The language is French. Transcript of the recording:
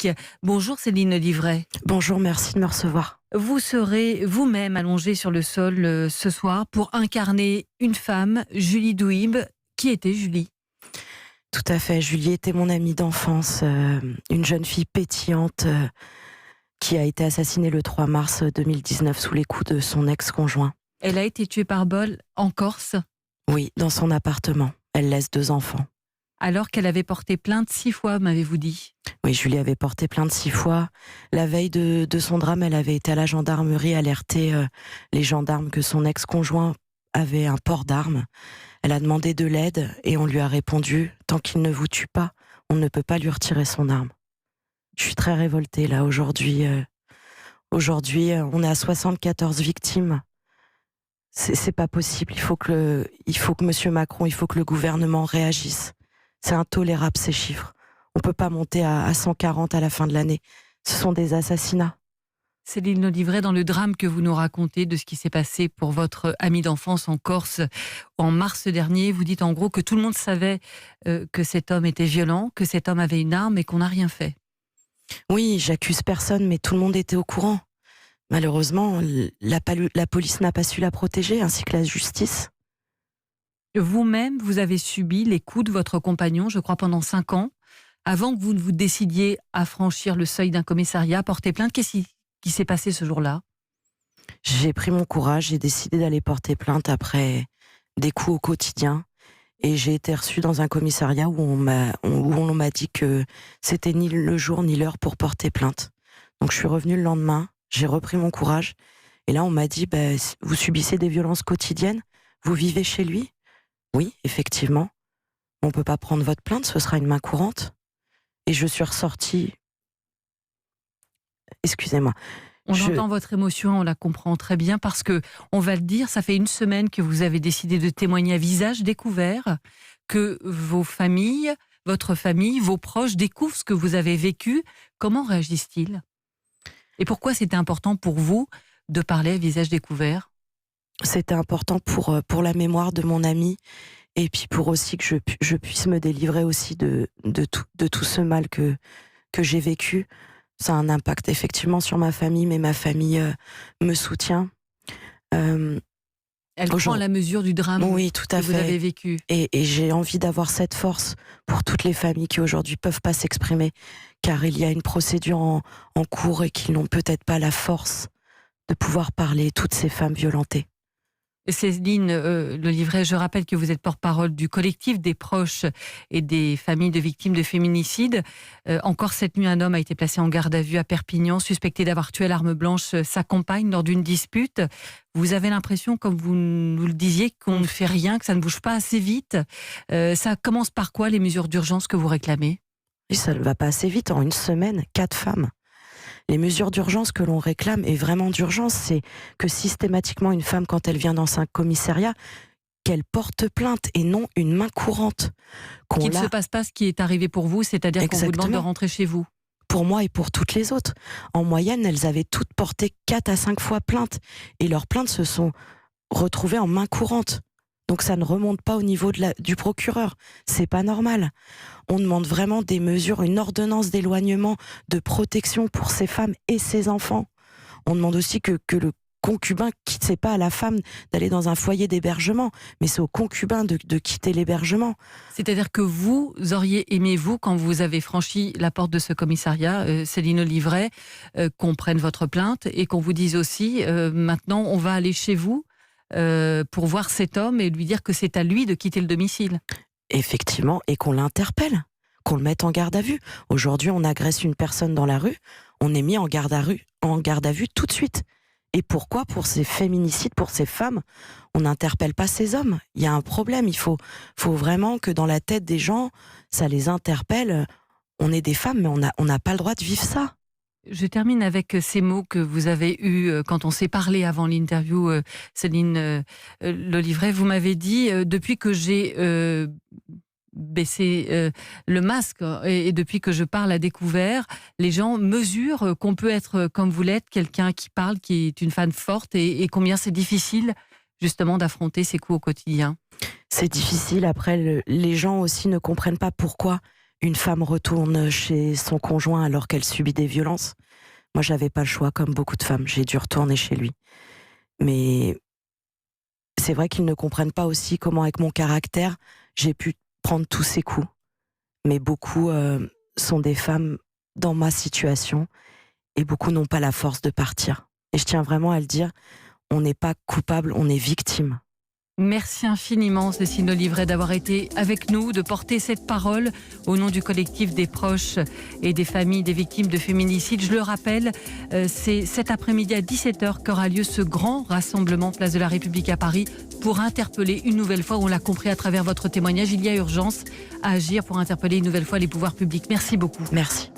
public. Bonjour Céline Livret. Bonjour, merci de me recevoir. Vous serez vous-même allongée sur le sol ce soir pour incarner une femme, Julie Douibe. Qui était Julie ? Tout à fait, Julie était mon amie d'enfance, une jeune fille pétillante qui a été assassinée le 3 mars 2019 sous les coups de son ex-conjoint. Elle a été tuée par balle en Corse ? Oui, dans son appartement. Elle laisse 2 enfants. Alors qu'elle avait porté plainte 6 fois, m'avez-vous dit ? Oui, Julie avait porté plainte 6 fois. La veille de son drame, elle avait été à la gendarmerie alerter les gendarmes que son ex-conjoint avait un port d'armes. Elle a demandé de l'aide et on lui a répondu « Tant qu'il ne vous tue pas, on ne peut pas lui retirer son arme ». Je suis très révoltée là aujourd'hui. Aujourd'hui, on est à 74 victimes. C'est pas possible. Il faut que Monsieur Macron, il faut que le gouvernement réagisse. C'est intolérable ces chiffres. On peut pas monter à 140 à la fin de l'année. Ce sont des assassinats. Céline Livret, dans le drame que vous nous racontez de ce qui s'est passé pour votre amie d'enfance en Corse en mars dernier, vous dites en gros que tout le monde savait que cet homme était violent, que cet homme avait une arme et qu'on n'a rien fait. Oui, j'accuse personne, mais tout le monde était au courant. Malheureusement, la police n'a pas su la protéger, ainsi que la justice. Vous-même, vous avez subi les coups de votre compagnon, je crois, pendant 5 ans, avant que vous ne vous décidiez à franchir le seuil d'un commissariat, à porter plainte. Qu'est-ce qui s'est passé ce jour-là ? J'ai pris mon courage, j'ai décidé d'aller porter plainte après des coups au quotidien. Et j'ai été reçue dans un commissariat où on m'a dit que c'était ni le jour ni l'heure pour porter plainte. Donc je suis revenue le lendemain, j'ai repris mon courage. Et là, on m'a dit, vous subissez des violences quotidiennes, vous vivez chez lui ? Oui, effectivement. On ne peut pas prendre votre plainte, ce sera une main courante. Et je suis ressortie... Excusez-moi. On entend votre émotion, on la comprend très bien, parce que, on va le dire, ça fait 1 semaine que vous avez décidé de témoigner à visage découvert, que vos familles, votre famille, vos proches découvrent ce que vous avez vécu. Comment réagissent-ils ? Et pourquoi c'était important pour vous de parler à visage découvert ? C'était important pour la mémoire de mon ami, et puis pour aussi que je puisse me délivrer aussi de tout ce mal que j'ai vécu. Ça a un impact effectivement sur ma famille, mais ma famille me soutient. Elle prend la mesure du drame oui, tout à que vous avez vécu. Et j'ai envie d'avoir cette force pour toutes les familles qui aujourd'hui peuvent pas s'exprimer, car il y a une procédure en cours et qui n'ont peut-être pas la force de pouvoir parler, toutes ces femmes violentées. Céline Livret, je rappelle que vous êtes porte-parole du collectif des proches et des familles de victimes de féminicide. Encore cette nuit, un homme a été placé en garde à vue à Perpignan, suspecté d'avoir tué à l'arme blanche sa compagne lors d'une dispute. Vous avez l'impression, comme vous nous le disiez, qu'on ne fait rien, que ça ne bouge pas assez vite. Ça commence par quoi, les mesures d'urgence que vous réclamez ? Et ça ne va pas assez vite. En 1 semaine, 4 femmes. Les mesures d'urgence que l'on réclame, et vraiment d'urgence, c'est que systématiquement une femme, quand elle vient dans un commissariat, qu'elle porte plainte et non une main courante. Qu'il ne se passe pas ce qui est arrivé pour vous, c'est-à-dire qu'on vous demande de rentrer chez vous. Pour moi et pour toutes les autres. En moyenne, elles avaient toutes porté 4 à 5 fois plainte. Et leurs plaintes se sont retrouvées en main courante. Donc ça ne remonte pas au niveau du procureur. C'est pas normal. On demande vraiment des mesures, une ordonnance d'éloignement, de protection pour ces femmes et ces enfants. On demande aussi que le concubin quitte, c'est pas à la femme d'aller dans un foyer d'hébergement, mais c'est au concubin de quitter l'hébergement. C'est-à-dire que vous auriez aimé, vous, quand vous avez franchi la porte de ce commissariat, Céline Livret, qu'on prenne votre plainte et qu'on vous dise aussi, maintenant on va aller chez vous pour voir cet homme et lui dire que c'est à lui de quitter le domicile. Effectivement, et qu'on l'interpelle, qu'on le mette en garde à vue. Aujourd'hui, on agresse une personne dans la rue, on est mis en garde à vue tout de suite. Et pourquoi, pour ces féminicides, pour ces femmes, on n'interpelle pas ces hommes ? Il y a un problème, il faut vraiment que dans la tête des gens, ça les interpelle. On est des femmes, mais on n'a pas le droit de vivre ça. Je termine avec ces mots que vous avez eus quand on s'est parlé avant l'interview, Céline Livret. Vous m'avez dit, depuis que j'ai baissé le masque et depuis que je parle à découvert, les gens mesurent qu'on peut être comme vous l'êtes, quelqu'un qui parle, qui est une femme forte et combien c'est difficile justement d'affronter ces coups au quotidien. C'est difficile, après les gens aussi ne comprennent pas pourquoi une femme retourne chez son conjoint alors qu'elle subit des violences. Moi, j'avais pas le choix, comme beaucoup de femmes. J'ai dû retourner chez lui. Mais c'est vrai qu'ils ne comprennent pas aussi comment, avec mon caractère, j'ai pu prendre tous ces coups. Mais beaucoup sont des femmes dans ma situation et beaucoup n'ont pas la force de partir. Et je tiens vraiment à le dire, on n'est pas coupable, on est victime. Merci infiniment, Cécile Olivret, d'avoir été avec nous, de porter cette parole au nom du collectif des proches et des familles des victimes de féminicide. Je le rappelle, c'est cet après-midi à 17h qu'aura lieu ce grand rassemblement place de la République à Paris pour interpeller une nouvelle fois, on l'a compris à travers votre témoignage, il y a urgence à agir pour interpeller une nouvelle fois les pouvoirs publics. Merci beaucoup. Merci.